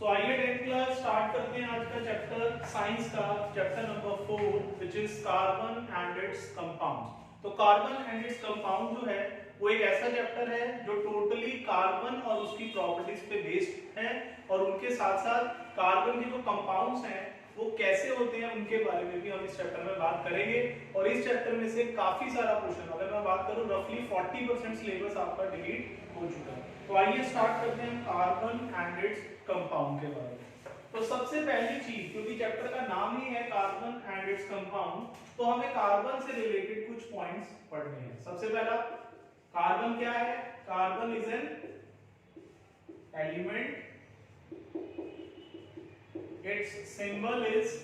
सो आइए 10th class start करते हैं आज का चैप्टर साइंस का, chapter number 4 which is carbon and its compound. तो कार्बन एंड इट्स कंपाउंड जो है वो एक ऐसा चैप्टर है जो टोटली कार्बन और उसकी प्रॉपर्टीज पे बेस्ड है और उनके साथ साथ कार्बन के जो कंपाउंड्स हैं वो कैसे होते हैं उनके बारे में भी हम इस चैप्टर में बात करेंगे। और इस चैप्टर में से काफी सारा क्वेश्चन, अगर मैं बात करूं रफली 40% सिलेबस आपका डिलीट हो चुका है। तो आइए स्टार्ट करते हैं कार्बन एंड इट्स कंपाउंड के बारे में। तो सबसे पहली चीज, क्योंकि चैप्टर का नाम ही है कार्बन एंड इट्स कंपाउंड, तो हमें कार्बन से रिलेटेड कुछ पॉइंट्स पढ़ने हैं। सबसे पहला, कार्बन क्या है? Carbon is an element, its symbol is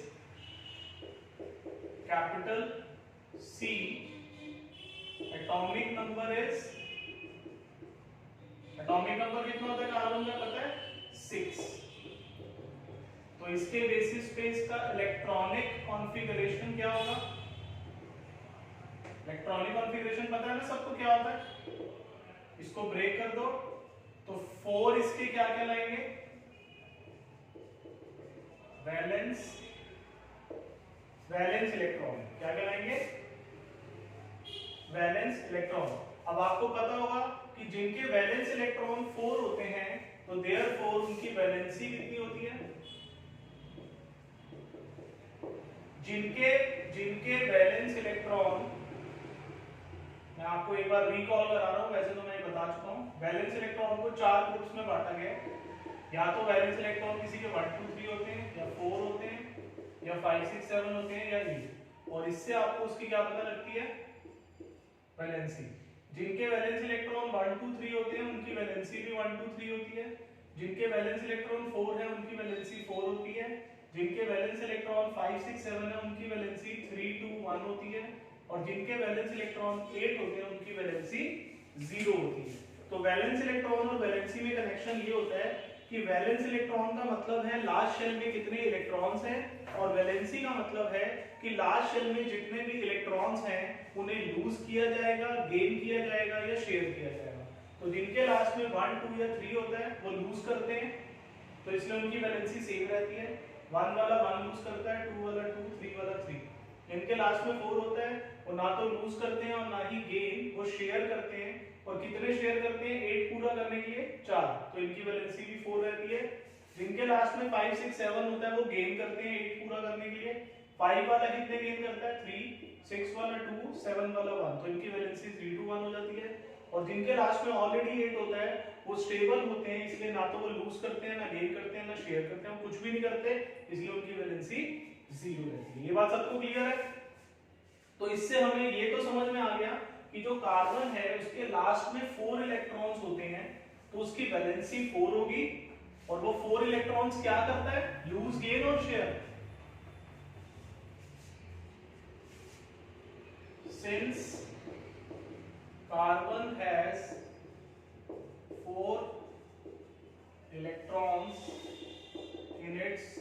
capital C, atomic number कितना होता है कार्बन का पता है? 6। तो इसके बेसिस पे इसका इलेक्ट्रॉनिक कॉन्फ़िगरेशन क्या होगा? इलेक्ट्रॉनिक कॉन्फ़िगरेशन पता है ना सबको क्या होता है? इसको ब्रेक कर दो तो 4 इसके क्या कहलाएंगे? Valence electron. क्या कहलाएंगे? Valence electron. अब आपको पता होगा कि जिनके वैलेंस इलेक्ट्रॉन 4 होते हैं तो देयरफॉर उनकी वैलेंसी कितनी होती है? जिनके वैलेंस इलेक्ट्रॉन, मैं आपको एक बार रिकॉल करा रहा हूं, वैसे तो मैं बता चुका हूं। वैलेंस इलेक्ट्रॉन को 4 ग्रुप्स में बांटा गया है। या तो वैलेंस इलेक्ट्रॉन किसी के 1 2 3 होते हैं, या 4 होते हैं, या 5 6 7 होते हैं, या 8। और इससे आपको उसकी क्या पता लगती है? वैलेंसी। जिनके वैलेंस इलेक्ट्रॉन 1 2 3 होते हैं उनकी वैलेंसी भी 1 2 3 होती है। जिनके वैलेंस इलेक्ट्रॉन 4 है उनकी वैलेंसी 4 होती है। जिनके वैलेंस इलेक्ट्रॉन 5 6 7 है उनकी वैलेंसी 3 2 1 होती है। और जिनके वैलेंस इलेक्ट्रॉन 8 होते हैं उनकी वैलेंसी 0 होती है। तो वैलेंस इलेक्ट्रॉन और वैलेंसी में कनेक्शन ये होता है कि वैलेंस इलेक्ट्रॉन का मतलब है लास्ट शेल में कितने इलेक्ट्रॉन्स हैं, और वैलेंसी का मतलब है कि लास्ट शेल में जितने भी इलेक्ट्रॉन्स हैं उन्हें लूज किया जाएगा, गेन किया जाएगा या शेयर किया जाएगा। तो जिनके लास्ट में 1 2 या 3 होता है वो लूज करते हैं, तो इसलिए उनकी वैलेंसी सेम रहती है। 1 वाला 1 लूज करता है, 2 वाला 2, 3 वाला 3। जिनके लास्ट में 4 होता है वो ना तो लूज करते हैं और ना ही गेन, वो शेयर करते हैं। और कितने शेयर करते हैं? 8 पूरा करने के लिए 4, तो इनकी वैलेंसी भी 4 रहती है। जिनके लास्ट में 5 6 7 होता है वो गेन करते हैं 8 पूरा करने के लिए। 5 वाला कितने गेन करता है? 3, 6 वाला 2, 7 वाला 1, तो इनकी वैलेंसी 3 to 1 हो जाती है। और जिनके लास्ट में ऑलरेडी 8 होता है वो स्टेबल होते हैं, इसलिए ना तो वो लूज करते हैं, ना गेन करते हैं, ना शेयर करते हैं, वो कुछ भी नहीं करते, इसलिए उनकी वैलेंसी 0 रहती है। ये बात सबको क्लियर है? तो इससे हमें ये तो समझ में आ गया कि जो कार्बन है उसके लास्ट में 4 इलेक्ट्रॉन्स होते हैं तो उसकी वैलेंसी 4 होगी। और वो 4 इलेक्ट्रॉन्स क्या करता है? लूज, गेन और share. Since carbon has 4 electrons in it's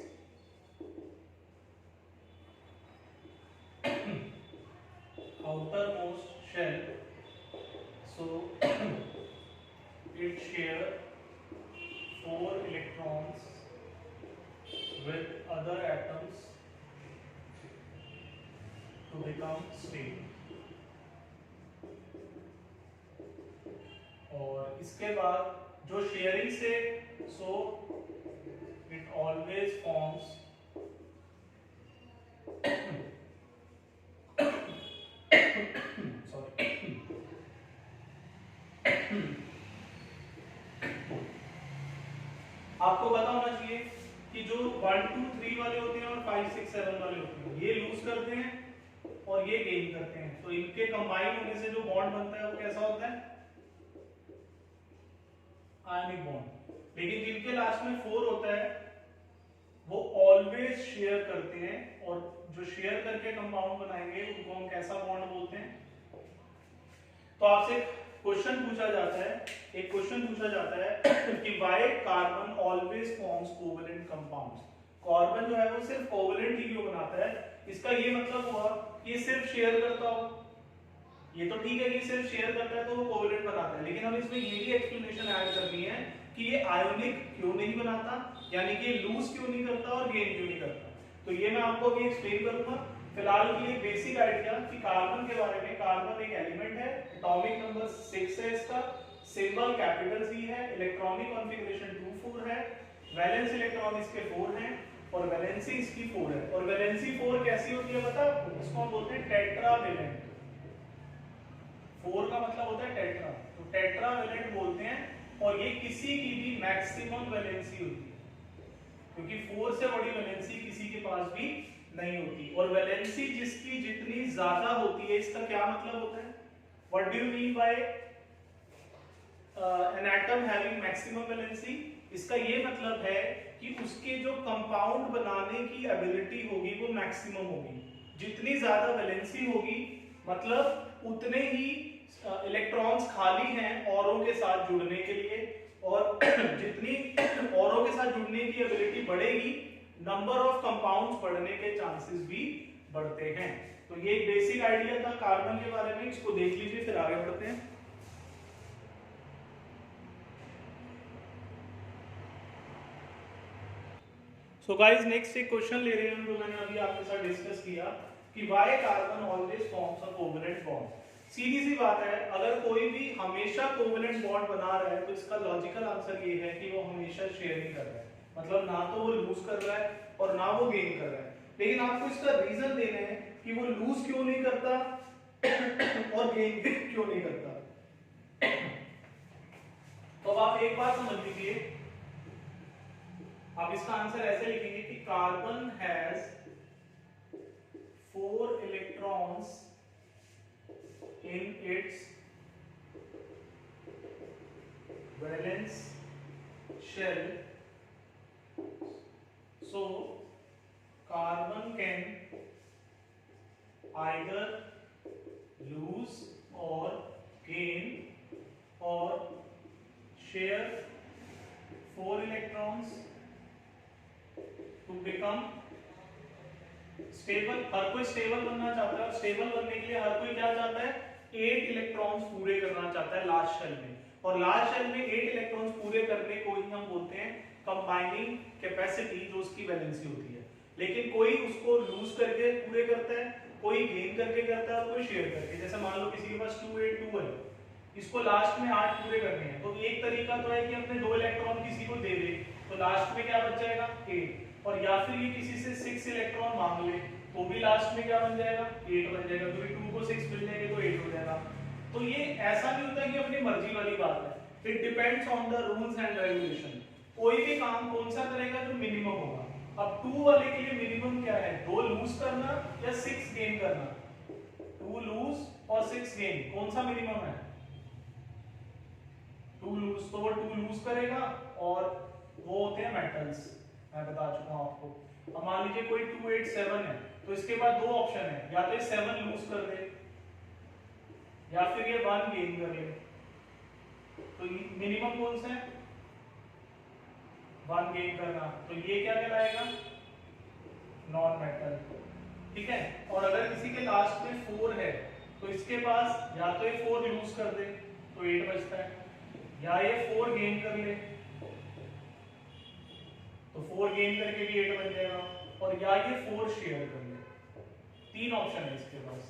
outermost shell, so it share 4 electrons with other atoms to become stable। और इसके बाद जो शेयरिंग से, so it always forms आपको पता होना चाहिए कि जो 1 2 3 वाले होते हैं और 5 6 7 वाले होते हैं ये लूज करते हैं और ये गेन करते हैं, तो इनके कंबाइन होने से जो बॉन्ड बनता है वो कैसा होता है? Ionic bond. लेकिन जिनके लास्ट में 4 होता है वो ऑलवेज शेयर करते हैं, और जो शेयर करके कंपाउंड बनाएंगे उनको हम कैसा बॉन्ड बोलते हैं? तो आपसे क्वेश्चन पूछा जाता है कि why carbon always forms covalent compounds. Carbon जो है वो सिर्फ कोवेलेंट ही क्यों बनाता है? इसका ये मतलब हुआ कि ये सिर्फ शेयर करता हो। ये तो ठीक है कि सिर्फ शेयर करता है तो वो कोवेलेंट बनाता है, लेकिन हमें इसमें ये भी एक्सप्लेनेशन ऐड करनी है कि ये आयोनिक क्यों नहीं बनाता, यानी कि लूज क्यों नहीं करता और गेन क्यों नहीं करता, तो ये मैं आपको अभी एक्सप्लेन करूंगा। फिलहाल के लिए बेसिक आइडिया कि कार्बन के बारे में, कार्बन एक एलिमेंट है, एटॉमिक नंबर 6 है इसका, सिंबल कैपिटल C है, इलेक्ट्रॉनिक कॉन्फ़िगरेशन 2 4 है, वैलेंस इलेक्ट्रॉन इसके 4 हैं और वैलेंसी इसकी 4 है। और वैलेंसी 4 कैसी होती है पता है आपको? इसको हम बोलते हैं टेट्रावेलेंट। 4 का मतलब होता है टेट्रा, तो टेट्रावेलेंट बोलते हैं। और ये किसी की भी मैक्सिमम वैलेंसी होती है, क्योंकि 4 से बड़ी वैलेंसी किसी के पास भी नहीं होती। और वैलेंसी जिसकी जितनी ज्यादा होती है, इसका क्या मतलब होता है? What do you mean by an atom having maximum valency? इसका ये मतलब है कि उसके जो कंपाउंड बनाने की एबिलिटी होगी वो मैक्सिमम होगी। जितनी ज्यादा वैलेंसी होगी मतलब उतने ही इलेक्ट्रॉन्स खाली हैं औरों के साथ जुड़ने के लिए, और जितनी औरों के साथ जुड़ने की एबिलिटी बढ़ेगी, नंबर ऑफ कंपाउंड्स बढ़ने के चांसेस भी बढ़ते हैं। तो ये एक बेसिक आइडिया था कार्बन के बारे में, इसको देख लीजिए फिर आगे बढ़ते हैं। सो गाइस नेक्स्ट एक क्वेश्चन ले रहे हैं जो मैंने अभी आपके साथ डिस्कस किया कि why carbon always forms a covalent bond. सीधी सी बात है, अगर कोई भी हमेशा कोवेलेंट बॉन्ड बना रहा है तो इसका लॉजिकल आंसर ये है कि वो हमेशा शेयर नहीं कर रहा है, मतलब ना तो वो लूज कर रहा है और ना वो गेन कर रहा है। लेकिन आपको इसका रीजन देना है कि वो लूज क्यों नहीं करता और गेन क्यों नहीं करता। तो अब आप एक बात समझ लीजिए, आप इसका आंसर ऐसे लिखेंगे कि carbon has 4 electrons in its valence shell, so carbon can either lose or gain or share 4 electrons to become stable. हर कोई स्टेबल बनना चाहता है, और स्टेबल बनने के लिए हर कोई क्या चाहता है? 8 इलेक्ट्रॉन्स पूरे करना चाहता है लास्ट शेल में, और लास्ट शेल में 8 इलेक्ट्रॉन्स पूरे करने को ही हम बोलते हैं कंबाइनिंग कैपेसिटी, जो उसकी वैलेंसी होती है। लेकिन कोई उसको लूज करके पूरे करता है, कोई गेन करके करता है और कोई शेयर करके। जैसे मान लो किसी के पास 2 8 2 है, इसको लास्ट में 8 पूरे करने हैं, तो एक तरीका तो है कि अपने 2 इलेक्ट्रॉन किसी को दे दे, तो लास्ट में क्या बच जाएगा? 8। और या फिर ये किसी से 6 इलेक्ट्रॉन मांग ले, तो भी लास्ट में क्या बन जाएगा? 8 बन जाएगा, क्योंकि 2 को 6 मिल जाएंगे तो 8 हो जाएगा। तो ये ऐसा नहीं होता कि अपनी मर्जी वाली बात है, it depends on the rules and regulation. कोई भी काम कौन सा करेगा जो मिनिमम होगा। अब 2 वाले के लिए मिनिमम क्या है? 2 लूज करना या 6 गेन करना? 2 लूज और 6 गेन, कौन सा मिनिमम है? 2 लूज, तो वो 2 लूज करेगा, और वो होते हैं मेटल्स, मैं बता चुका हूं आपको। अब मान लीजिए कोई 2 8 7 है, तो इसके बाद 2 ऑप्शन है, या तो ये 7 लूज कर दे या फिर ये 1 गेन कर ले। तो मिनिमम कौन सा है? 1 गेन करना, तो ये क्या कहलाएगा? Non metal. ठीक है। और अगर किसी के लास्ट में 4 है, तो इसके पास या तो ये 4 लूज कर दे तो 8 बचता है, या ये 4 गेन कर ले तो 4 गेन करके भी 8 बन जाएगा, और या ये 4 शेयर कर ले। 3 ऑप्शन है इसके पास,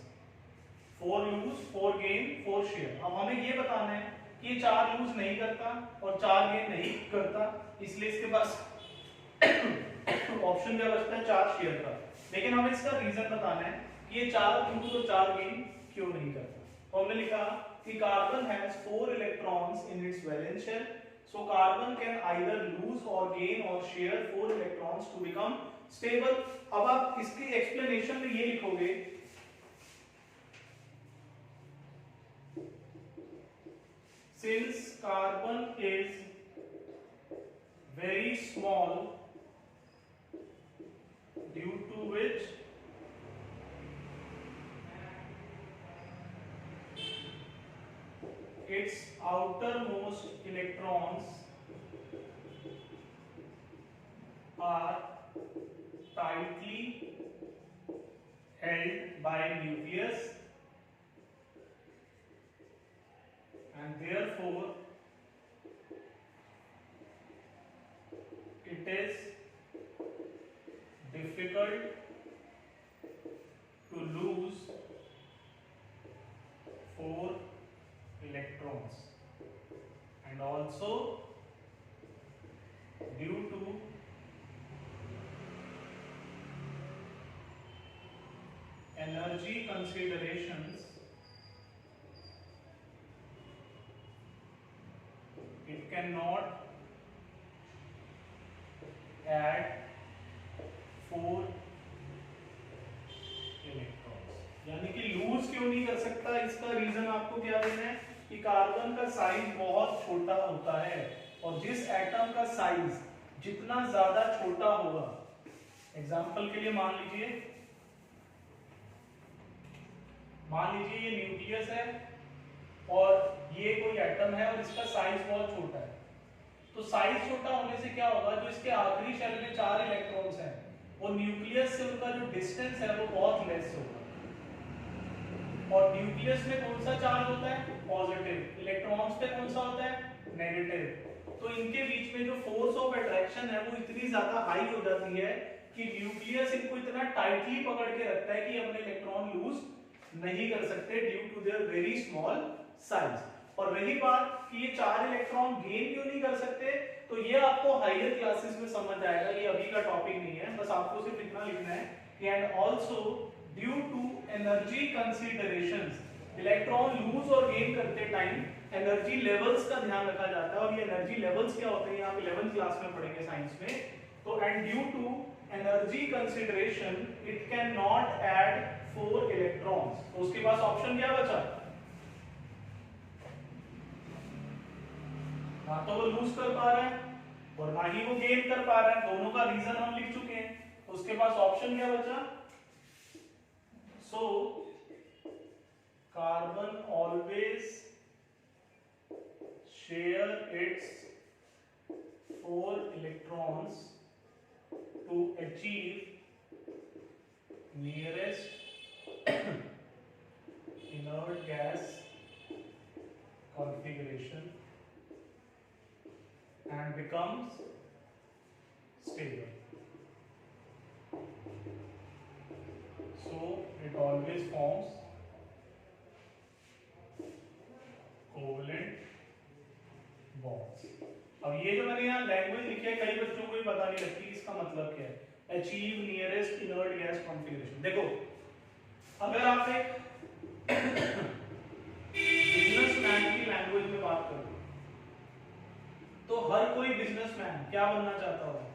4 लूज, 4 गेन, 4 शेयर। अब हमें ये बताना है कि ये 4 लूज नहीं करता और 4 गेन नहीं करता, इसलिए इसके पास ऑप्शन क्या बचता है? 4 शेयर का। लेकिन हमें इसका रीजन बताना है कि ये 4 लूज और 4 गेन क्यों नहीं करता। तो हमने लिखा कि carbon has 4 electrons in its valence shell, so carbon can either lose or gain or share 4 electrons to become stable। अब आप इसके एक्सप्लेनेशन में ये लिखोगे since carbon is very small due to which its outermost electrons are tightly held by nucleus, and therefore it it is difficult to lose 4 electrons, and also due to energy considerations it cannot add 4 electrons. यानी कि loose क्यों नहीं कर सकता, इसका reason आपको क्या देना है कि कार्बन का साइज बहुत छोटा होता है, और जिस एटम का साइज जितना ज्यादा छोटा होगा, एग्जांपल के लिए मान लीजिए ये न्यूक्लियस है और ये कोई एटम है और इसका साइज बहुत छोटा है, तो साइज छोटा होने से क्या होगा, जो इसके आखिरी शेल में 4 इलेक्ट्रॉन्स हैं वो न्यूक्लियस से उनका जो डिस्टेंस है वो बहुत लेस होगा, और न्यूक्लियस में कौन सा चार्ज होता है, पॉजिटिव, इलेक्ट्रॉन्स पे कौन सा होता है, नेगेटिव, तो इनके बीच में जो फोर्स ऑफ अट्रैक्शन है वो इतनी ज्यादा हाई हो जाती है कि न्यूक्लियस इनको इतना टाइटली पकड़ के रखता है कि अपने इलेक्ट्रॉन लूज नहीं कर सकते due to their very small size. और रही बात कि ये 4 इलेक्ट्रॉन गेन क्यों नहीं कर सकते, तो ये आपको हायर क्लासेस में समझ आएगा, ये अभी का टॉपिक नहीं है, बस आपको सिर्फ इतना लिखना है कि and also due to energy considerations, electron lose और गेन करते टाइम एनर्जी लेवल्स का ध्यान रखा जाता है, और ये एनर्जी लेवल्स क्या होते हैं आप 11th क्लास में पढ़ेंगे साइंस में। तो and due to energy consideration it can not add 4 electrons, तो उसके पास ऑप्शन क्या बचा, ना तो वो लूज कर पा रहा है और ना ही वो गेन कर पा रहा है, दोनों का रीजन हम लिख चुके हैं, तो उसके पास ऑप्शन क्या बचा, so carbon always share its 4 electrons to achieve nearest inert gas configuration and becomes stable. So it always forms covalent bonds. अब ये जो मैंने यहाँ लैंग्वेज लिखी है कई बच्चों को भी पता नहीं लगती इसका मतलब क्या है, achieve nearest inert gas configuration. देखो अगर आप एक बिजनेसमैन की लैंग्वेज में बात करो तो हर कोई बिजनेसमैन क्या बनना चाहता होगा,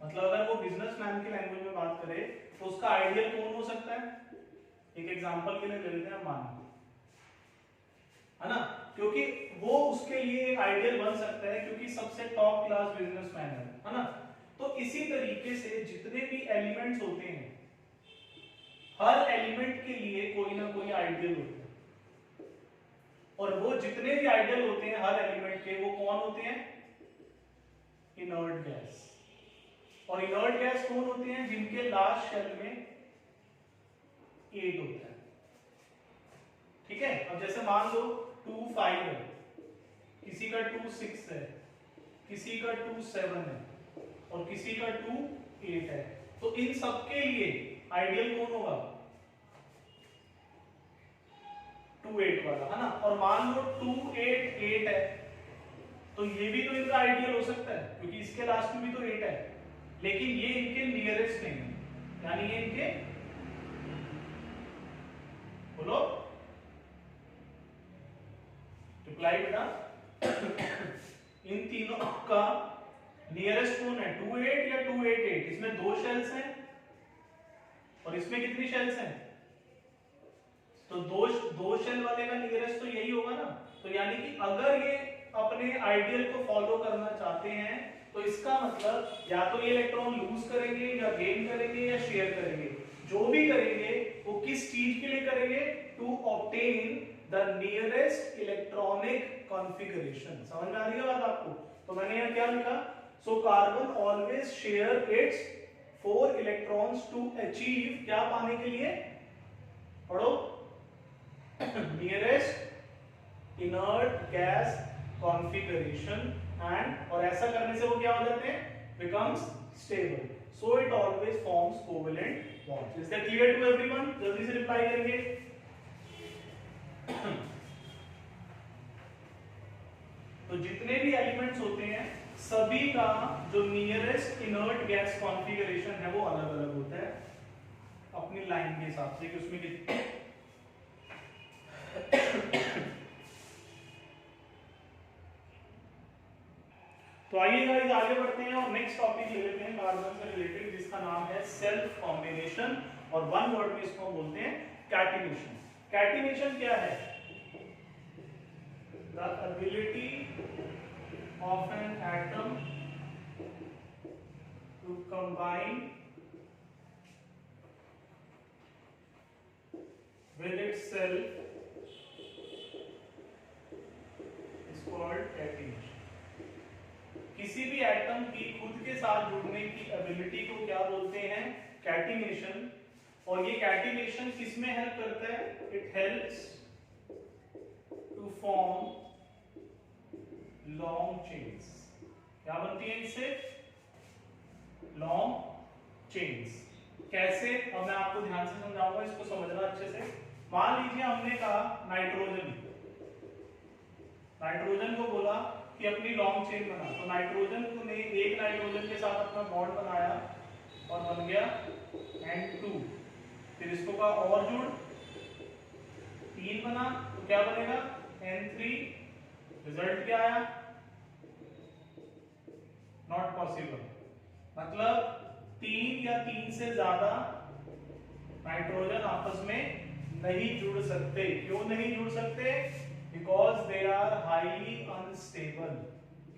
मतलब अगर वो बिजनेसमैन की लैंग्वेज में बात करे तो उसका आइडियल कौन हो सकता है, एक एग्जांपल के लिए ले लेते हैं अंबानी, है ना, क्योंकि वो उसके लिए एक आइडियल बन सकता है क्योंकि सबसे टॉप क्लास बिजनेसमैन है ना। तो इसी तरीके से जितने भी एलिमेंट्स होते हैं हर एलिमेंट के लिए कोई ना कोई आइडियल होता है, और वो जितने भी आइडियल होते हैं हर एलिमेंट के वो कौन होते हैं, इनर्ट गैस। और इनर्ट गैस कौन होते हैं, जिनके लास्ट शेल में 8 होता है, ठीक है। अब जैसे मान लो 2 5 है, किसी का 2 6 है, किसी का 2 7 है और किसी का 2 8 है, तो इन सबके लिए आइडियल कौन होगा, 2 8 वाला, है ना। और मान लो 2 8 8 है तो ये भी तो इनका आइडियल हो सकता है क्योंकि इसके लास्ट में भी तो 8 है, लेकिन ये इनके नियरेस्ट नहीं है, यानी ये इनके, बोलो रिप्लाई बेटा, इन तीनों का नियरेस्ट कौन है, 2 8 या 2 8 8, इसमें 2 शेल्स हैं और इसमें कितनी शेल्स हैं, तो दो शेल वाले का नियरेस्ट तो यही होगा ना। तो यानी कि अगर ये अपने आइडियल को फॉलो करना चाहते हैं तो इसका मतलब या तो ये इलेक्ट्रॉन लूज करेंगे या गेन करेंगे या शेयर करेंगे, जो भी करेंगे वो किस चीज के लिए करेंगे, to obtain the nearest electronic configuration. समझ में आ रही है बात आपको। तो मैंने यहाँ क्या लिखा, so carbon always share its 4 electrons to achieve, क्या पाने के लिए, पढ़ो, nearest inert gas configuration and, और ऐसा करने से वो क्या हो जाते हैं, becomes stable, so it always forms covalent bonds. Is that clear to everyone? जल्दी से रिप्लाई करेंगे। तो जितने भी एलिमेंट्स होते हैं सभी का जो नियरेस्ट इनर्ट गैस कॉन्फ़िगरेशन है वो अलग अलग होता है अपनी लाइन के हिसाब से कि उसमें कितने। तो आइए गाइस आगे बढ़ते हैं और नेक्स्ट टॉपिक ले लेते हैं कार्बन से रिलेटेड, जिसका नाम है सेल्फ कॉम्बिनेशन, और वन वर्ड में इसको बोलते हैं कैटिनेशन। कैटिनेशन क्या है? The ability of an atom to combine with itself is called catenation. किसी भी एटम की खुद के साथ जुड़ने की एबिलिटी को क्या बोलते हैं? कैटिनेशन। और ये कैटिनेशन किसमें हेल्प करता है? It helps to form long chains. क्या बनती है इससे? Long chains. कैसे? अब मैं आपको ध्यान से समझाऊंगा, इसको समझना अच्छे से। मान लीजिए हमने कहा नाइट्रोजन को बोला कि अपनी लॉन्ग चेन बना, तो नाइट्रोजन को ने एक नाइट्रोजन के साथ अपना बॉन्ड बनाया और बन गया N2। फिर इसको कहा और जुड़, 3 बना, तो क्या बनेगा? N3। रिजल्ट क्या आया? Not possible. मतलब 3 या 3 से ज्यादा नाइट्रोजन आपस में नहीं जुड़ सकते। क्यों नहीं जुड़ सकते? Because they are highly unstable.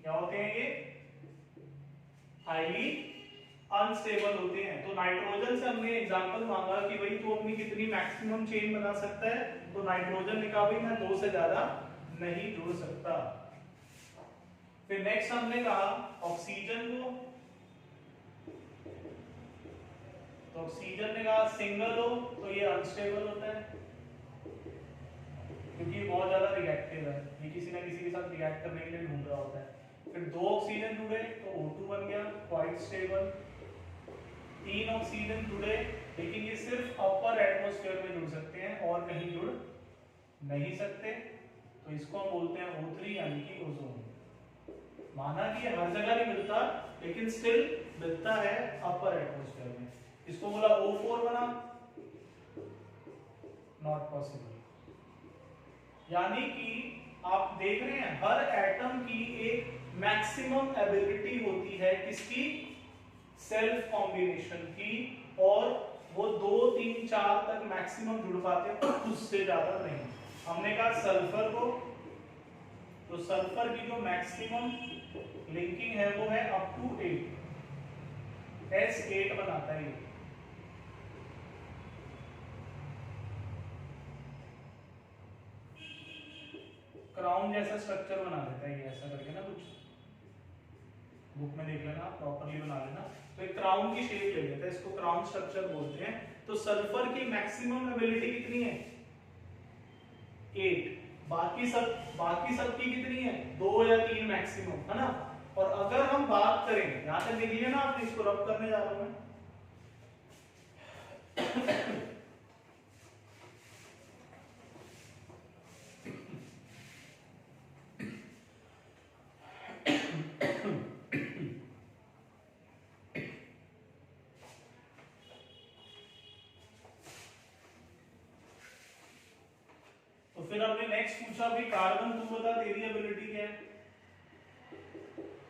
क्या होते हैं ये? हाईली अनस्टेबल होते हैं। तो नाइट्रोजन से हमने एग्जांपल मांगा कि भाई तू अपनी कितनी मैक्सिमम चेन बना सकता है, तो नाइट्रोजन ने कहा भाई मैं 2 से ज्यादा नहीं जुड़ सकता। फिर नेक्स्ट हमने कहा ऑक्सीजन को, तो ऑक्सीजन ने कहा सिंगल हो तो ये अनस्टेबल होता है क्योंकि ये बहुत ज्यादा रिएक्टिव है, ये किसी ना किसी के साथ रिएक्ट करने के लिए ढूंढ रहा होता है। फिर 2 ऑक्सीजन जुड़े तो O2 बन गया, क्वाइट स्टेबल। 3 ऑक्सीजन जुड़े, लेकिन ये सिर्फ अपर एटमॉस्फेयर में जुड़ सकते हैं और कहीं जुड़ नहीं सकते, तो इसको हम बोलते हैं O3 यानी कि ओजोन। माना कि हर जगह नहीं मिलता, लेकिन स्टिल मिलता है अपर एटमॉस्फेयर में। इसको बोला O4 बना, नॉट पॉसिबल। यानी कि आप देख रहे हैं हर एटम की एक मैक्सिमम एबिलिटी होती है किसकी? सेल्फ कॉम्बिनेशन की, और वो 2, 3, 4 तक मैक्सिमम जुड़ पाते हैं, उससे ज्यादा नहीं। हमने कहा सल्फर को, तो सल्फर की जो मैक्सिमम लिंकिंग है वो है अप टू 8, S8 बनाता है ये। क्राउन जैसा स्ट्रक्चर बना देता है ये, ऐसा करके ना, कुछ बुक में देख लेना, प्रॉपर्ली बना लेना। तो एक क्राउन की शेप ले लेता है, इसको क्राउन स्ट्रक्चर बोलते हैं। तो सल्फर की मैक्सिमम एबिलिटी कितनी है? 8। बाकी सब की कितनी है? 2 या 3 मैक्सिमम, है ना। और अगर हम बात करें, यहां से लिख लिया ना आपने, इसको रब करने जा रहा हूं मैं। फिर हमने नेक्स्ट पूछा भी कार्बन तू बता तेरी एबिलिटी क्या है?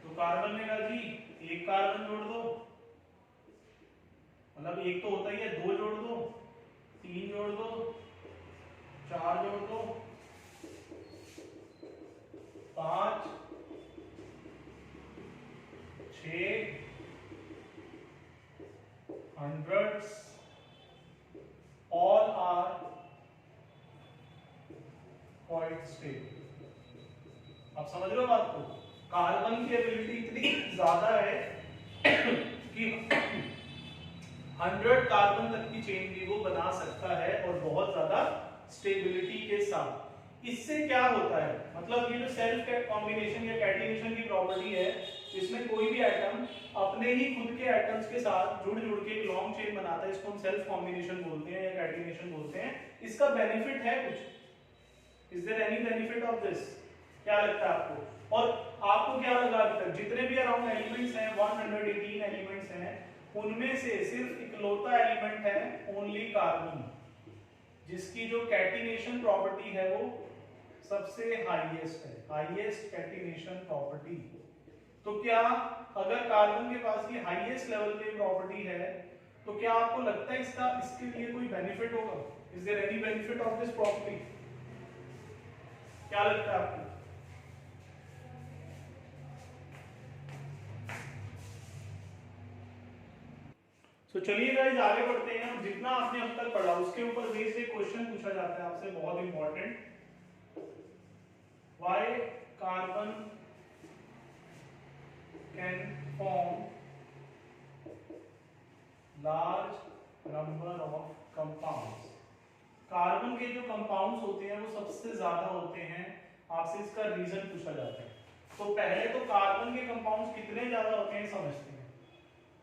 तो कार्बन ने कहा जी 1 कार्बन जोड़ दो, मतलब 1 तो होता ही है, 2 जोड़ दो, 3 जोड़ दो, 4 जोड़ दो, 5, 6, hundreds, all are quite stable। आप समझ रहे हो बात को? कार्बन की एबिलिटी इतनी ज्यादा है कि 100 कार्बन तक की चेन भी वो बना सकता है, और बहुत ज्यादा स्टेबिलिटी के साथ। इससे क्या होता है? मतलब ये जो सेल्फ कॉम्बिनेशन या कैटिनेशन की प्रॉपर्टी है, इसमें कोई भी एटम अपने ही खुद के एटम्स के साथ जुड़ जुड़ के एक लॉन्ग चेन बनाता है, इसको हम सेल्फ कॉम्बिनेशन बोलते हैं या कैटिनेशन बोलते हैं। इसका बेनिफिट है कुछ? Is there any benefit of this? क्या लगता है आपको? और आपको क्या लगा अभी तक जितने भी अराउंड एलिमेंट्स हैं 118 एलिमेंट्स हैं, उनमें से सिर्फ इकलौता एलिमेंट है ओनली कार्बन जिसकी जो कैटिनेशन प्रॉपर्टी है वो सबसे हाईएस्ट है, हाईएस्ट कैटिनेशन प्रॉपर्टी। तो क्या अगर कार्बन के पास ये हाईएस्ट लेवल पे प्रॉपर्टी है तो क्या आपको लगता है इसके लिए कोई बेनिफिट होगा? Is there any benefit of this property? क्या लगता है आपको? तो चलिए गाइस आगे बढ़ते हैं। जितना आपने अब तक पढ़ा उसके ऊपर बेस्ड एक क्वेश्चन पूछा जाता है आपसे, बहुत important. Why carbon can form large number of compounds. Carbon के जो कंपाउंड्स होते हैं वो सबसे ज्यादा होते हैं, आपसे इसका रीजन पूछा जाता है। तो पहले तो कार्बन के कंपाउंड्स कितने ज्यादा होते हैं समझते हैं।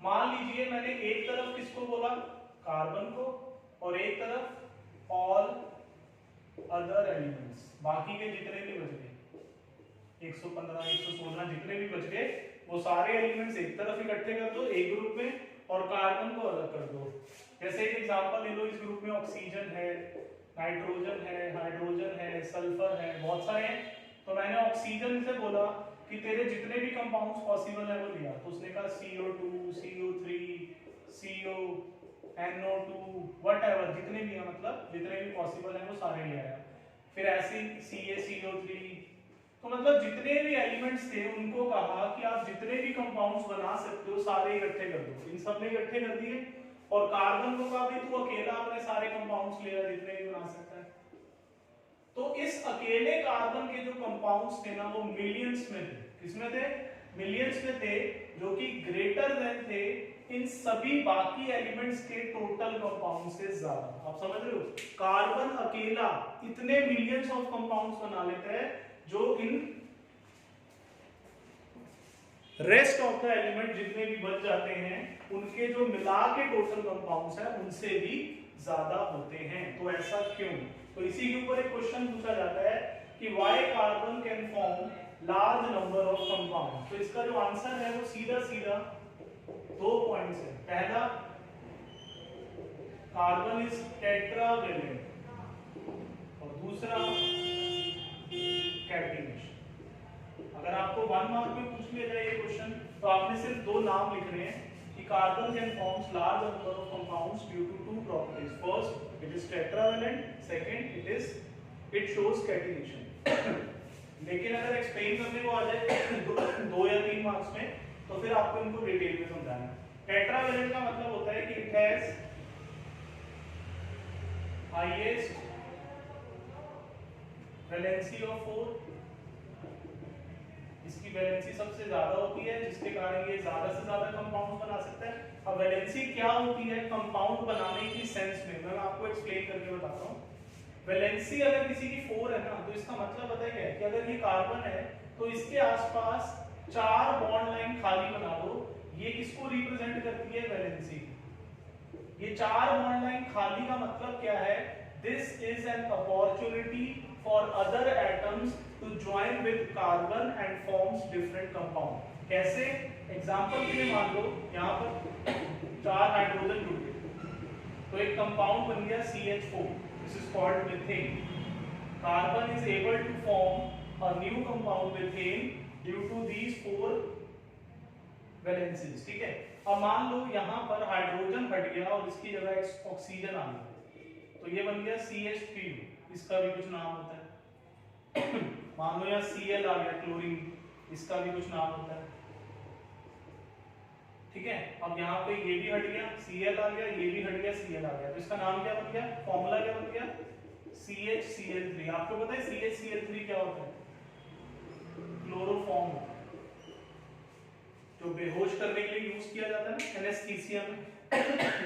मान लीजिए मैंने एक तरफ किसको बोला, कार्बन को, और एक तरफ ऑल अदर एलिमेंट्स, बाकी के जितने भी बच गए 115 116 जितने भी बच गए वो सारे एलिमेंट्स एक तरफ इकट्ठे कर दो एक ग्रुप में और कार्बन को अलग कर दो। जैसे एक एग्जांपल ले लो, इस ग्रुप में ऑक्सीजन है, नाइट्रोजन है, हाइड्रोजन है, सल्फर है, बहुत सारे हैं। तो मैंने ऑक्सीजन से बोला कि तेरे जितने भी कंपाउंड्स पॉसिबल है वो लिया, तो उसने कहा CO2, CO3, CO, NO2 whatever जितने भी है, मतलब जितने भी पॉसिबल है वो सारे ले आया। फिर ऐसे CaCO3, तो मतलब जितने भी एलिमेंट्स थे उनको कहा कि आप जितने भी कंपाउंड्स बना सकते हो सारे इकट्ठे कर दो। इन सब ने इकट्ठे कर दिए और कार्बन को कहा भाई तू अकेला अपने सारे कंपाउंड्स ले आ जितने भी बना सकता है। तो इस अकेले कार्बन के जो कंपाउंड्स थे ना वो मिलियंस में थे। किसमें थे? मिलियंस में थे, जो कि ग्रेटर देन थे इन सभी बाकी एलिमेंट्स के टोटल कंपाउंड से ज्यादा। आप समझ रहे हो? कार्बन अकेला इतने मिलियंस ऑफ कंपाउंड्स बना लेता है जो in rest of the element जितने भी बच जाते हैं उनके जो मिला के टोटल कंपाउंड्स है उनसे भी ज्यादा होते हैं। तो ऐसा क्यों? तो इसी के ऊपर एक क्वेश्चन पूछा जाता है कि why carbon can form large number of compound. तो इसका जो आंसर है वो सीधा सीधा 2 पॉइंट्स है। पहला, कार्बन इज टेट्रावेलेंट, और दूसरा कैटिनेशन। अगर आपको 1 मार्क में पूछ लिया जाए ये क्वेश्चन तो आपने सिर्फ 2 नाम लिखने हैं कि carbon can forms large number of compounds due to 2 properties. First, it is tetravalent, second, it shows catenation. लेकिन अगर एक्सप्लेन करने को आ जाए 2 या 3 मार्क्स में तो फिर आपको इनको डिटेल में समझाना है। टेट्रावेलेंट का मतलब होता है कि it has highest valency of 4, इसकी वैलेंसी सबसे ज्यादा होती है जिसके कारण ये ज्यादा से ज्यादा कंपाउंड बना सकता है। अब वैलेंसी क्या होती है कंपाउंड बनाने की सेंस में, मैं आपको एक्सप्लेन करके बताता हूँ। वैलेंसी अगर किसी की 4 है ना तो इसका मतलब पता है क्या है कि अगर ये कार्बन है तो इसके आसपास 4 बॉन्ड लाइन खाली बना दो। ये किसको रिप्रेजेंट करती है? वैलेंसी। ये 4 बॉन्ड लाइन खाली का मतलब क्या है? This is an opportunity for other atoms to join with carbon and forms different compound. कैसे? एग्जांपल के लिए मान लो यहाँ पर 4 हाइड्रोजन जुड़ गए तो एक कंपाउंड बन गया CH4। This is called methane. Carbon is able to form a new compound methane due to these 4 valencies. ठीक है? अब मान लो यहाँ पर हाइड्रोजन हट गया और इसकी जगह ऑक्सीजन आ गया तो ये बन गया CH3। इसका भी कुछ नाम होता है। मान लो यहाँ Cl आ गया, क्लोरीन, इसका भी कुछ नाम होता है। ठीक है? अब यहाँ पे ये भी हट गया, Cl आ गया, ये भी हट गया, Cl आ गया, तो इसका नाम क्या बन गया? फॉर्मूला क्या बन गया? CHCl3। आपको पता है CHCl3 क्या होता है? क्लोरोफॉर्म होता है, जो बेहोश करने के लिए यूज किया जाता है ना एनेस्थीसिया में।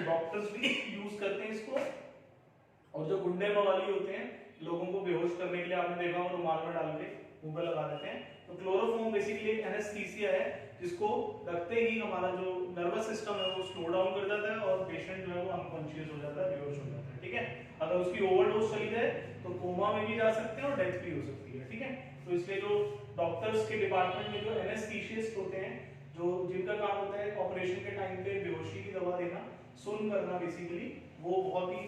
डॉक्टर्स भी यूज करते हैं इसको, और जो गुंडे बवाली होते हैं लोगों को बेहोश करने के लिए आपने देखा हो रुमाल में डाल के मुंह पे लगा देते हैं, तो क्लोरोफॉर्म बेसिकली एक एनेस्थीसिया है जिसको रखते ही हमारा जो नर्वस सिस्टम है वो स्लो डाउन कर जाता है और पेशेंट जो है वो अनकॉन्शियस हो जाता है, बेहोश हो जाता है। ठीक है, अगर उसकी ओवरडोज चली जाए तो कोमा में भी जा सकते हैं और डेथ भी हो सकती है। ठीक है, तो इसलिए जो डॉक्टर्स के डिपार्टमेंट में जो एनेस्थीसिस्ट होते हैं, जो जिनका काम होता है ऑपरेशन के टाइम पे बेहोशी की दवा देना, सुन करना बेसिकली, वो बहुत ही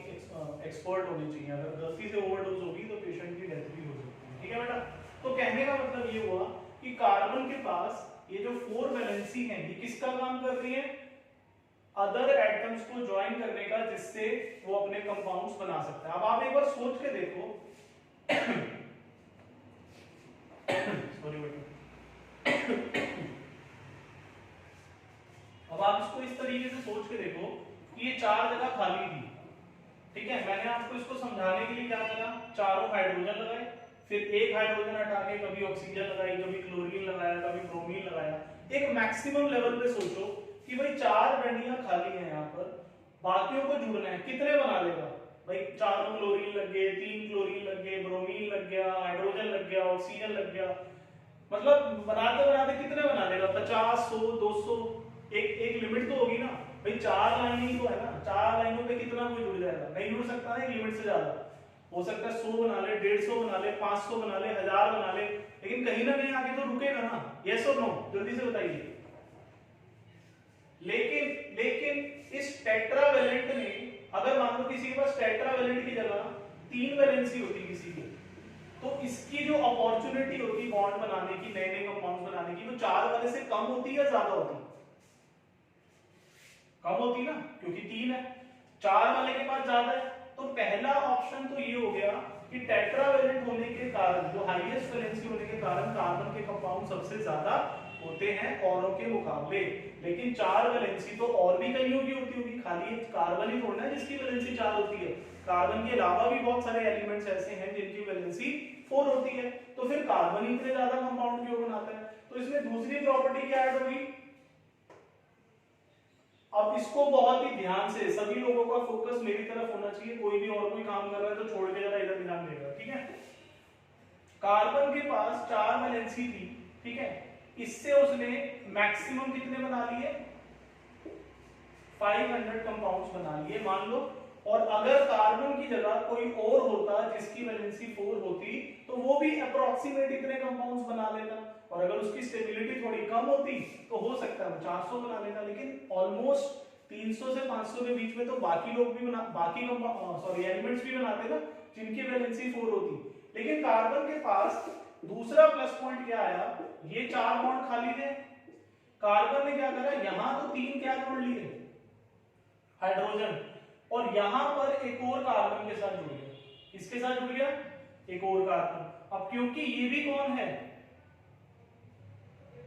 एक्सपर्ट होने चाहिए। अगर गलती से ओवरडोज होगी तो पेशेंट की डेथ भी हो सकती है। ठीक है बेटा, तो कहने का मतलब ये हुआ कि कार्बन के पास ये जो 4 वैलेंसी है ये किसका काम कर रही है? अदर एटम्स को ज्वाइन करने का, जिससे वो अपने कंपाउंड्स बना सकता है। अब आप एक बार सोच के देखो सॉरी बेटा, अब आप इसको इस तरीके से सोच के देखो कि ये 4 जगह खाली थी। ठीक है, मैंने आपको इसको समझाने के लिए क्या करा, चारों हाइड्रोजन लगाए, फिर एक हाइड्रोजन हटा के कभी ऑक्सीजन लगाई, कभी क्लोरीन लगाया, कभी ब्रोमीन लगाया। एक मैक्सिमम लेवल पे सोचो कि भाई 4 डंडियां खाली हैं यहाँ पर, बाकियों को जुड़ना है, कितने बना देगा भाई? चारों क्लोरीन लग गए, 3 क्लोरीन लग गए, ब्रोमीन लग गया, हाइड्रोजन लग गया, ऑक्सीजन लग गया, मतलब बनाते बनाते कितने बना देगा? 50, 100, 200, एक लिमिट तो होगी ना भाई। 4 लाइनें ही तो है ना, 4 लाइनों पे कितना कोई जुड़ जाएगा? नहीं जुड़ सकता ना, एक लिमिट से ज्यादा हो सकता है। 100 बना ले, 150 बना ले, 500 बना ले, 1000 बना ले, लेकिन कहीं ना कहीं आके तो रुकेगा ना। यस और नो, जल्दी से बताइए। लेकिन इस टेट्रावेलेंट में अगर मान लो किसी के पास टेट्रावेलेंट की जगह 3 वैलेंसी होती किसी की, तो इसकी जो अपॉर्चुनिटी होती बॉन्ड बनाने की, नए नए कंपाउंड्स बनाने की, वो 4 वाले से कम होती है या ज्यादा होती? कम होती ना, क्योंकि 3 है, 4 वाले के पास ज्यादा है। तो पहला ऑप्शन तो ये हो गया कि टेट्रावेलेंट होने के कारण, जो हाईएस्ट वैलेंसी होने के कारण कार्बन के कंपाउंड सबसे ज्यादा होते हैं औरों के मुकाबले। लेकिन 4 वैलेंसी तो और भी कईयों की होती होगी, खाली कार्बन ही थोड़ा है जिसकी वैलेंसी 4 होती है। कार्बन के अलावा भी बहुत सारे एलिमेंट्स ऐसे हैं जिनकी वैलेंसी 4 होती है। तो फिर कार्बन ही इतने ज्यादा कंपाउंड क्यों बनाता है? तो इसमें दूसरी प्रॉपर्टी क्या ऐड होगी? अब इसको बहुत ही ध्यान से सभी लोगों का फोकस मेरी तरफ होना चाहिए। कोई भी और कोई काम कर रहा है तो छोड़ के जरा इधर ध्यान देगा। ठीक है, कार्बन के पास 4 वैलेंसी थी। ठीक है, इससे उसने मैक्सिमम कितने बना लिए? 500 कंपाउंड्स बना लिए मान लो। और अगर कार्बन की जगह कोई और होता जिसकी वैलेंसी 4 होती, तो वो भी अप्रोक्सीमेट इतने कंपाउंड्स बना लेता। और अगर उसकी स्टेबिलिटी थोड़ी कम होती तो हो सकता है 400 बना लेता। लेकिन ऑलमोस्ट 300 से 500 के बीच में तो बाकी लोग भी एलिमेंट्स भी बनाते ना जिनकी वैलेंसी 4 होती। लेकिन कार्बन के पास दूसरा प्लस पॉइंट क्या आया? ये 4 बॉन्ड खाली थे, कार्बन ने क्या करा, यहां तो 3 क्या जोड़ लिए? हाइड्रोजन, और यहां पर एक और कार्बन के साथ जुड़ गया। किसके साथ जुड़ गया? एक और कार्बन। अब क्योंकि ये भी कौन है?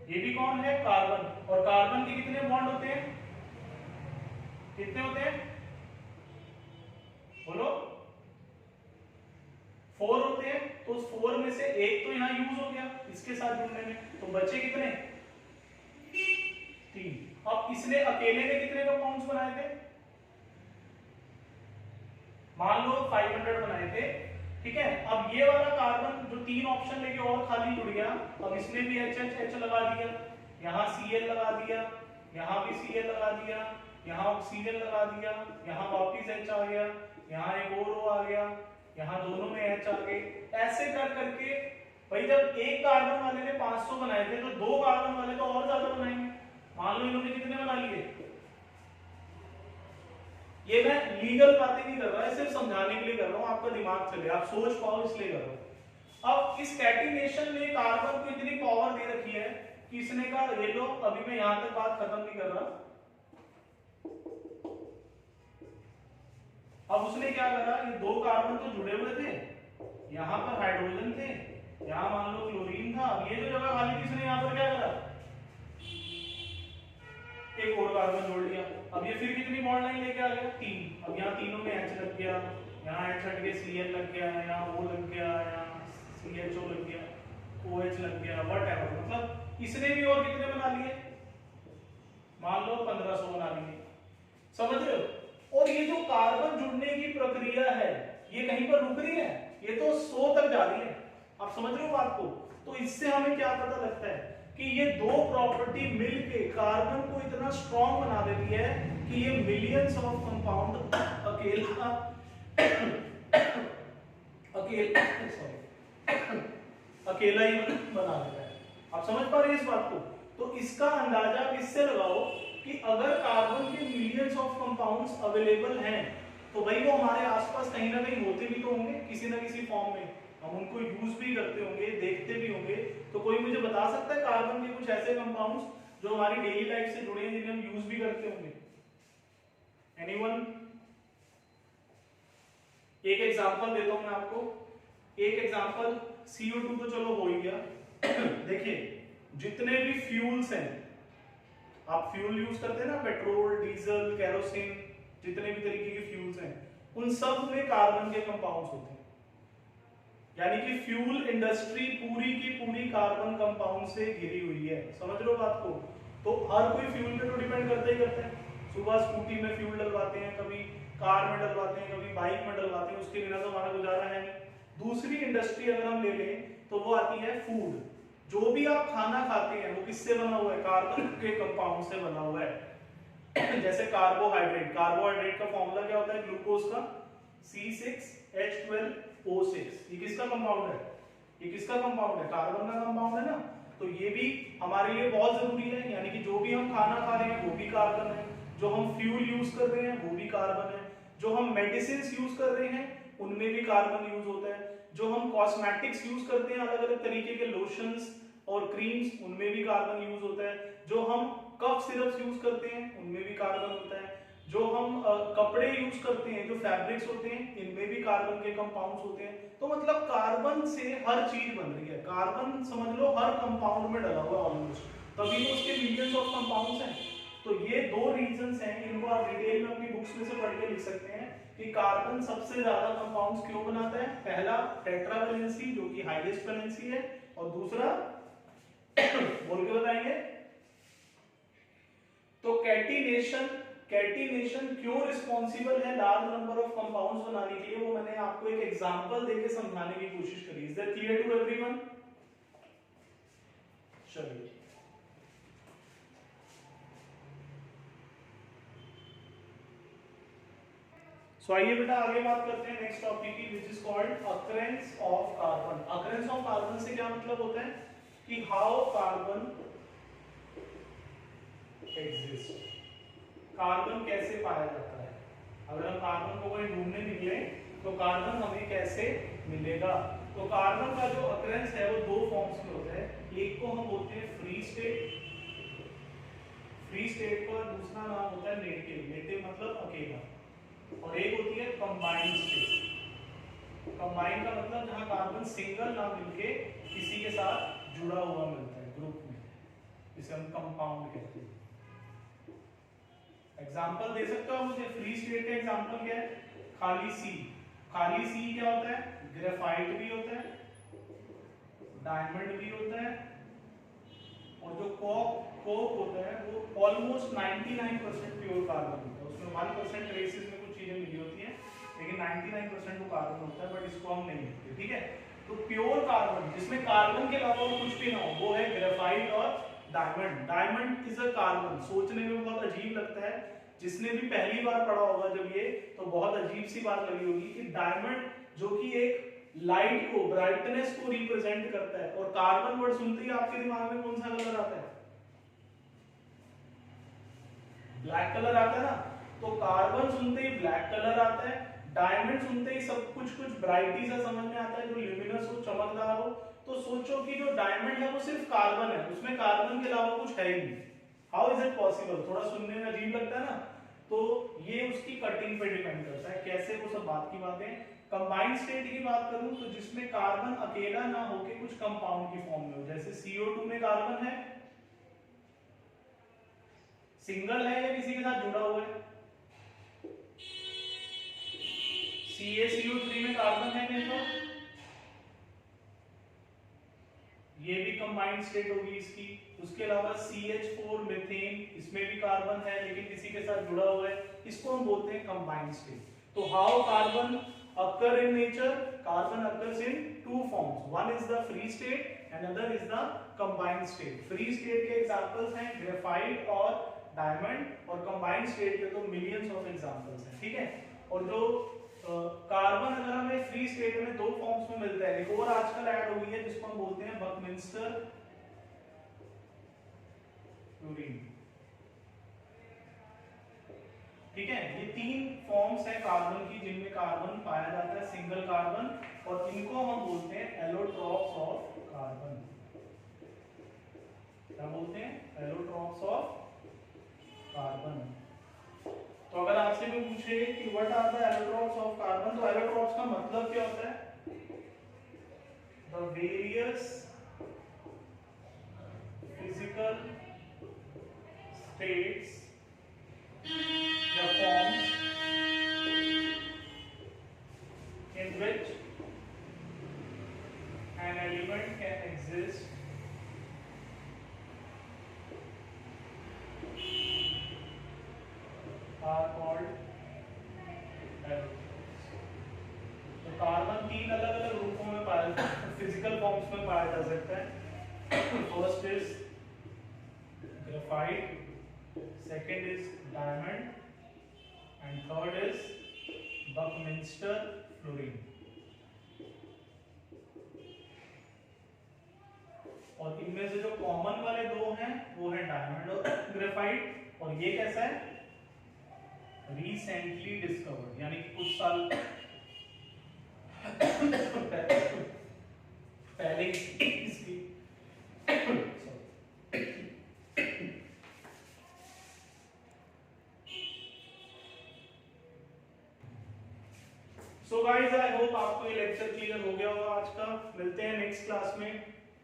ये भी कौन है? कार्बन। और कार्बन के कितने बॉन्ड होते हैं? कितने होते हैं बोलो? 4 होते हैं। तो उस 4 में से एक तो यहां यूज हो गया इसके साथ जुड़ने में, तो बचे कितने? 3। अब इसने अकेले ने कितने कंपाउंड्स बनाए थे? मान लो 500 बनाए थे। ठीक है, अब ये वाला कार्बन जो 3 ऑप्शन लेके और खाली जुड़ गया, अब इसने भी HH लगा दिया, यहाँ Cl लगा दिया, यहाँ भी Cl लगा दिया, यहाँ ऑक्सीजन लगा दिया, यहाँ वापिस H आ गया, यहाँ एक और O आ गया, यहाँ दोनों में H आ गए। ऐसे कर करके भाई जब एक कार्बन वाले ने 500 बनाए थे तो 2 कार्बन वाले तो और ज्यादा बनाएंगे। मान लो इन्होंने कितने बना लिए? ये मैं लीगल बातें नहीं कर रहा है, सिर्फ समझाने के लिए कर रहा हूं, आपका दिमाग चले, आप सोच पाओ इसलिए कर रहा हूं। अब इस कैटिनेशन ने कार्बन को इतनी पावर दे रखी है कि इसने कहा ये लो, अभी मैं यहां तक बात खत्म नहीं कर रहा। अब उसने क्या करा, ये 2 कार्बन तो जुड़े हुए थे, यहां पर हाइड्रोजन थे, यहां मान लो क्लोरीन था। अब ये जो जगह खाली थी इसने यहां पर क्या करा? एक और कार्बन जोड़ लिया। अब ये फिर कितनी बॉन्ड लाइन लेके आ गया? 3। अब यहाँ तीनों में H लग गया, यहाँ H हट के Cl लग गया, यहाँ O लग गया, यहाँ CHO लग गया, OH लग गया, व्हाटएवर। मतलब इसने भी और कितने बना लिए? मान लो 1500 बना लिए। समझ रहे हो? और ये जो कार्बन जुड़ने की प्रक्रिया है ये कहीं पर रुक रही है? ये तो 100 तक जा रही है। आप समझ रहे हो बात को? तो इससे हमें क्या पता लगता है कि ये दो प्रॉपर्टी मिलके कार्बन को इतना स्ट्रॉन्ग बना देती है कि ये मिलियंस ऑफ कंपाउंड अकेला अकेला ही बना देता है। आप समझ पा रहे हैं इस बात को? तो इसका अंदाजा आप इससे लगाओ कि अगर कार्बन के मिलियंस ऑफ कंपाउंड्स अवेलेबल हैं तो भाई वो हमारे आसपास कहीं ना कहीं होते भी तो होंगे किसी ना किसी फॉर्म में, हम उनको यूज भी करते होंगे, देखते भी होंगे। तो कोई मुझे बता सकता है कार्बन के कुछ ऐसे कंपाउंड्स जो हमारी डेली लाइफ से जुड़े हैं जिन्हें हम यूज भी करते होंगे? एनीवन? एक एग्जांपल देता हूं मैं आपको। एक एग्जांपल CO2 तो चलो हो ही गया। देखिए जितने भी फ्यूल्स हैं, आप फ्यूल यूज करते हैं ना, पेट्रोल, डीजल, केरोसिन, जितने भी तरीके के फ्यूल्स हैं उन सब में कार्बन के कंपाउंड्स होते हैं। यानी कि फ्यूल इंडस्ट्री पूरी की पूरी कार्बन कंपाउंड से घिरी हुई है। समझ लो बात को? तो हर कोई फ्यूल पे तो डिपेंड करता ही करता है। सुबह स्कूटी में फ्यूल डलवाते हैं, कभी कार में डलवाते हैं, कभी बाइक में डलवाते हैं, उसके बिना तो हमारा गुजारा है नहीं। दूसरी इंडस्ट्री अगर हम ले लें तो वो आती है फूड। जो भी आप खाना खाते हैं वो किससे बना हुआ है? कार्बन के कंपाउंड से बना हुआ है। जैसे कार्बोहाइड्रेट, कार्बोहाइड्रेट का फॉर्मूला क्या होता है ग्लूकोज का? C6H12O6। ये किसका कंपाउंड है? ये किसका कंपाउंड है? कार्बन का कंपाउंड है ना। तो ये भी हमारे लिए बहुत जरूरी है। यानी कि जो भी हम खाना खा रहे हैं वो भी कार्बन है, जो हम फ्यूल यूज कर रहे हैं वो भी कार्बन है, जो हम मेडिसिन यूज कर रहे हैं उनमें भी कार्बन यूज होता है, जो हम कॉस्मेटिक्स यूज करते हैं अलग अलग तरीके के लोशंस और क्रीम्स उनमें भी कार्बन यूज होता है, जो हम कफ सिरप्स यूज करते हैं उनमें भी कार्बन होता है, जो हम कपड़े यूज करते हैं, जो फैब्रिक्स होते हैं इनमें भी कार्बन के कंपाउंड्स होते हैं। तो मतलब कार्बन से हर चीज बन रही है। कार्बन समझ लो हर कंपाउंड में डला हुआ है ऑलमोस्ट, तभी तो उसके मिलियंस ऑफ कंपाउंड्स हैं। तो ये दो रीजंस हैं, इनको आप डिटेल में अपनी बुक्स में से पढ़ के लिख सकते हैं कि कार्बन सबसे ज्यादा कंपाउंड्स क्यों बनाता है। पहला टेट्रावैलेंसी जो कि हाईएस्ट वैलेंसी है, और दूसरा बोल के बताएंगे तो कैटिनेशन। कैटिनेशन क्यों रिस्पॉन्सिबल है लार्ज नंबर ऑफ कंपाउंड्स बनाने के लिए, वो मैंने आपको एक एग्जांपल देके समझाने की कोशिश करी। Is that clear to everyone? चलिए सो आइए बेटा आगे बात करते हैं नेक्स्ट टॉपिक की, which is called occurrence of carbon. Occurrence of carbon से क्या मतलब होता है कि हाउ कार्बन एग्जिस्ट, कार्बन कैसे पाया जाता है। अगर हम कार्बन को कोई ढूंढने निकले तो कार्बन हमें कैसे मिलेगा। तो कार्बन का जो अकरेंस है वो दो फॉर्म्स में होता है। एक को हम बोलते हैं फ्री स्टेट, फ्री स्टेट का दूसरा नाम होता है नेटिव, नेटिव मतलब अकेला, और एक होती है कंबाइंड स्टेट। कंबाइंड का मतलब जहां कार्बन सिंगल ना मिलके किसी के साथ जुड़ा हुआ मिलता है ग्रुप में, जिसे हम कंपाउंड कहते हैं। एग्जांपल दे सकते हो मुझे? फ्री स्टेट का एग्जांपल क्या है? खाली सी। खाली सी क्या होता है? ग्रेफाइट भी होता है, डायमंड भी होता है, और जो कोक होता है वो ऑलमोस्ट 99% प्योर कार्बन होता है। उसमें 1% ट्रेसेस में कुछ चीजें मिली होती हैं, लेकिन 99% वो कार्बन होता है, बट इसको हम नहीं लिखते। ठीक है, तो प्योर कार्बन जिसमें कार्बन के अलावा कुछ भी ना हो वो है ग्रेफाइट और diamond. Diamond is a carbon. सोचने में बहुत अजीब लगता है, जिसने भी पहली बार पढ़ा होगा जब ये, तो बहुत अजीब सी बात लगी होगी कि डायमंड जो कि एक लाइट को, ब्राइटनेस को रिप्रेजेंट करता है, और कार्बन वर्ड सुनते ही आपके दिमाग में कौन सा कलर आता है? ब्लैक कलर आता है ना। तो कार्बन सुनते ही ब्लैक कलर आता है, डायमंड सुनते ही सब कुछ ब्राइटी सा समझ में आता है, जो ल्यूमिनस हो, चमकदार हो। तो सोचो कि जो डायमंड है वो सिर्फ कार्बन है, उसमें कार्बन के अलावा कुछ है ही नहीं। How is it possible? थोड़ा सुनने में अजीब लगता है ना। तो ये उसकी कटिंग पे डिपेंड करता है कैसे, वो सब बात की बातें। कंबाइंड स्टेट की बात करूं तो जिसमें कार्बन अकेला ना होके कुछ कंपाउंड की फॉर्म में हो, जैसे CO2 में कार्बन है, सिंगल है या किसी के साथ जुड़ा हुआ है। CaCO3 में कार्बन है नहीं, तो ये भी कंबाइंड स्टेट होगी इसकी। उसके अलावा CH4 मीथेन, इसमें भी कार्बन है लेकिन किसी के साथ जुड़ा हुआ है, इसको हम बोलते हैं कंबाइंड स्टेट। तो how carbon occur in nature? Carbon occurs in two forms. One is the free state another is the combined state. Free state के एग्जांपल्स हैं ग्रेफाइट और डायमंड, और कंबाइंड स्टेट के तो मिलियंस ऑफ एग्जांपल्स हैं, ठीक है। और जो कार्बन अगर हमें फ्री स्टेट में दो फॉर्म्स में मिलता है, एक और आजकल ऐड हो गई है जिसको हम बोलते हैं बकमिंस्टर फ्लोरीन, ठीक है। ये तीन फॉर्म्स हैं कार्बन की जिनमें कार्बन पाया जाता है सिंगल कार्बन, और इनको हम बोलते हैं एलोट्रॉप्स ऑफ कार्बन। क्या बोलते हैं? Allotropes of carbon. तो अगर आपसे भी पूछे कि what are the allotropes of carbon, तो एलोट्रॉप्स का मतलब क्या होता है? द वेरियस फिजिकल स्टेट्स या forms in which an element can exist are called allotropes. तो कार्बन तीन अलग अलग रूपों में पाया जाता है, फिजिकल फॉर्म्स में पाया जा सकता है। First is graphite, second is diamond, and third is Buckminster fluorine. और इनमें से जो कॉमन वाले दो हैं वो है डायमंड और ग्रेफाइट, और ये कैसा है? रिसेंटली डिस्कवर्ड, यानी कि कुछ साल पहले इसकी सो गाइस, आई होप आपको ये लेक्चर क्लियर हो गया होगा आज का। मिलते हैं नेक्स्ट क्लास में।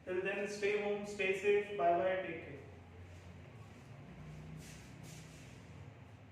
Till then stay home, stay safe, bye bye, take care.